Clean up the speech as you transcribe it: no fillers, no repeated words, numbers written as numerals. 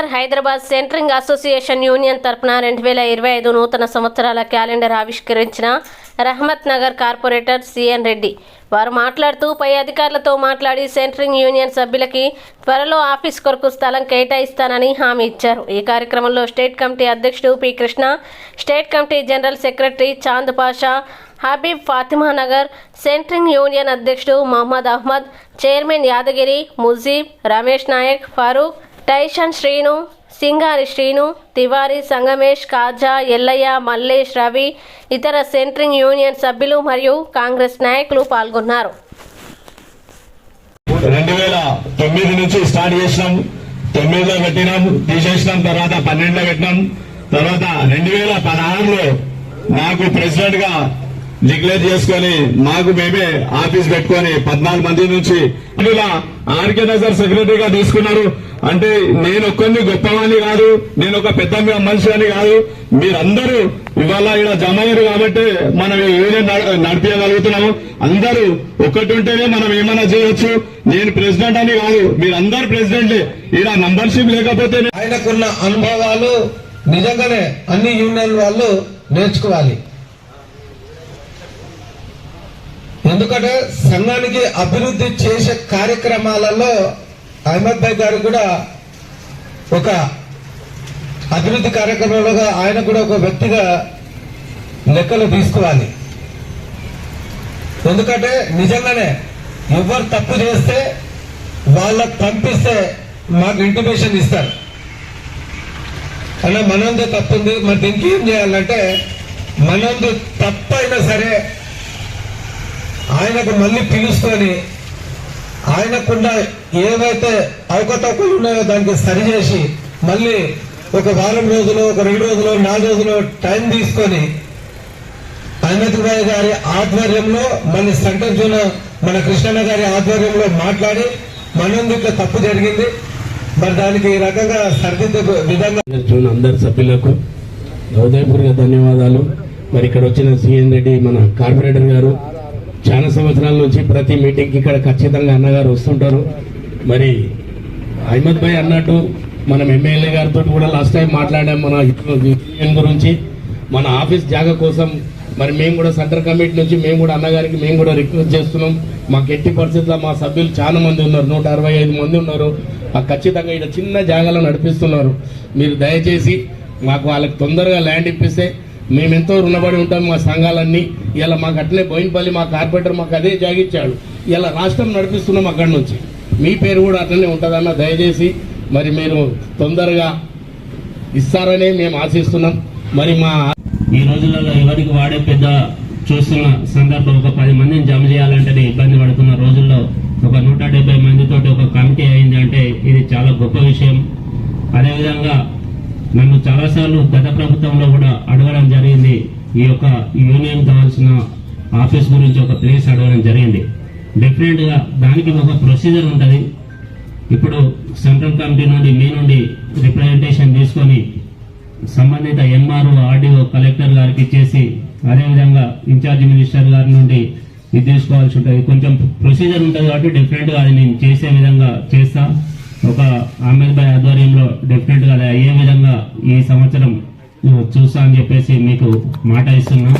Greater Hyderabad centring association union తరపున 2025 నూతన సంవత్సరాల క్యాలెండర్ ఆవిష్కరించిన రహమత్ నగర్ కార్పొరేటర్ సిఎన్ రెడ్డి వారు మాట్లాడుతూ పై అధికారులతో మాట్లాడి సెంట్రింగ్ యూనియన్ సభ్యులకి త్వరలో ఆఫీస్ కొరకు స్థలం కేటాయిస్తానని హామీ ఇచ్చారు। ఈ కార్యక్రమంలో స్టేట్ కమిటీ అధ్యక్షుడు P Krishna, state committee general secretary Chand Pasha, Habib Fatima Nagar centring union అధ్యక్షుడు మహమ్మద్ అహ్మద్, చైర్మన్ యాదగిరి, ముజీబ్, రమేష్ నాయక్, ఫారూక్, టైషన్ శ్రీను, సింగారి శ్రీను, తివారి, సంగమేష్, కాజా, ఎల్లయ్య, మల్లేష్, రవి, ఇతర సెంట్రింగ్ యూనియన్ సభ్యులు మరియు కాంగ్రెస్ నాయకులు పాల్గొన్నారు। 2009 నుంచి స్టార్ట్ చేసినాం, 9లో పెట్టినాం, తీసేసినాం, తర్వాత 12లో పెట్టినాం, తర్వాత 2016లో నాకు ప్రెసిడెంట్ గా డిక్లేర్ చేసుకుని మాకు మేమే ఆఫీస్ పెట్టుకుని 14 మంది నుంచి ఇలా ఆర్కే నగర్ సెక్రటరీగా తీసుకున్నారు। అంటే నేను ఒక్కరిని గొప్పవాణ్ణి కాదు, నేను ఒక పెద్ద మనిషి అని కాదు, మీరందరూ ఇవాళ ఇలా జమ అయ్యారు కాబట్టి మనం ఈ యూనియన్ నడిపించగలుగుతున్నాము। అందరూ ఒకటి ఉంటేనే మనం ఏమైనా చేయొచ్చు। నేను ప్రెసిడెంట్ అని కాదు, మీరందరూ ప్రెసిడెంట్లే, ఇలా మెంబర్షిప్ లేకపోతే ఆయనకున్న అనుభవాలు నిజంగానే అన్ని యూనియన్ వాళ్ళు నేర్చుకోవాలి। ఎందుకంటే సంఘానికి అభివృద్ధి చేసే కార్యక్రమాలలో అహ్మద్ భాయ్ గారు కూడా ఒక అభివృద్ధి కార్యక్రమంలో ఆయన కూడా ఒక వ్యక్తిగా లెక్కలు తీసుకోవాలి। ఎందుకంటే నిజంగానే ఎవరు తప్పు చేస్తే వాళ్ళకు పంపిస్తే మాకు ఇంటిమేషన్ ఇస్తారు, అలా మనందు తప్పు ఉంది, మరి దీనికి ఏం చేయాలంటే మనందు తప్పైనా సరే ఆయనకు మళ్ళీ పిలుసుకొని ఆయనకున్న ఏవైతే అవకతవకలు ఉన్నాయో దానికి సరిచేసి మళ్ళీ ఒక వారం రోజులు, ఒక 2 రోజులు, 4 రోజులు టైం తీసుకొని అహ్మద్ భాయ్ గారి ఆధ్వర్యంలో మళ్ళీ సెంటర్ జోన్ మన కృష్ణన్న గారి ఆధ్వర్యంలో మాట్లాడి మనందుకు తప్పు జరిగింది, మరి దానికి ఈ రకంగా సరిదిద్దే విధంగా అందరి సభ్యులకు హృదయపూర్వక ధన్యవాదాలు। మరి ఇక్కడ వచ్చిన సిఎన్ రెడ్డి మన కార్పొరేటర్ గారు చాలా సంవత్సరాల నుంచి ప్రతి మీటింగ్కి ఇక్కడ ఖచ్చితంగా అన్నగారు వస్తుంటారు। మరి అహ్మద్ భాయ్ అన్నట్టు మనం ఎమ్మెల్యే గారితో కూడా లాస్ట్ టైం మాట్లాడాం మన యూనియన్ గురించి, మన ఆఫీస్ జాగా కోసం। మరి మేము కూడా సెంటర్ కమిటీ నుంచి మేము కూడా అన్నగారికి మేము కూడా రిక్వెస్ట్ చేస్తున్నాం, మాకు ఎట్టి పరిస్థితుల్లో మా సభ్యులు చాలా మంది ఉన్నారు, 165 మంది ఉన్నారు, ఖచ్చితంగా ఇక్కడ చిన్న జాగాలో నడిపిస్తున్నారు। మీరు దయచేసి మాకు వాళ్ళకి తొందరగా ల్యాండ్ ఇప్పిస్తే మేమెంతో రుణపడి ఉంటాం మా సంఘాలన్నీ। ఇలా మాకు అట్లే బోయినపల్లి మా కార్పొరేటర్ మాకు అదే జాగిచ్చాడు, ఇలా రాష్ట్రం నడిపిస్తున్నాం అక్కడి నుంచి, మీ పేరు కూడా అట్లనే ఉంటుందన్న, దయచేసి మరి మీరు తొందరగా ఇస్తారనే మేము ఆశిస్తున్నాం। మరి మా ఈ రోజులలో ఎవరికి వాడే పెద్ద చూస్తున్న సందర్భం, ఒక 10 మందిని జమ చేయాలంటేనే ఇబ్బంది పడుతున్న రోజుల్లో ఒక 170 మందితో ఒక కమిటీ అయింది అంటే ఇది చాలా గొప్ప విషయం। అదేవిధంగా నన్ను చాలాసార్లు గత ప్రభుత్వంలో కూడా అడగడం జరిగింది, ఈ యొక్క యూనియన్ కావాల్సిన ఆఫీస్ గురించి ఒక ప్లేస్ అడగడం జరిగింది। డెఫినెట్ గా దానికి ఒక ప్రొసీజర్ ఉంటుంది। ఇప్పుడు సెంట్రల్ కమిటీ నుండి మీ నుండి రిప్రజెంటేషన్ తీసుకొని సంబంధిత ఎంఆర్ఓ, ఆర్డీఓ, కలెక్టర్ గారికి ఇచ్చేసి అదేవిధంగా ఇన్ఛార్జి మినిస్టర్ గారి నుండి ఇది తీసుకోవాల్సి ఉంటుంది, కొంచెం ప్రొసీజర్ ఉంటుంది కాబట్టి డెఫినెట్ గా అది నేను చేసే విధంగా చేస్తా। ఒక అహ్మద్ భాయ్ ఆధ్వర్యంలో డెఫినెట్ గా అయ్యే విధంగా ఈ సంవత్సరం చూస్తా అని చెప్పేసి మీకు మాట ఇస్తున్నాం।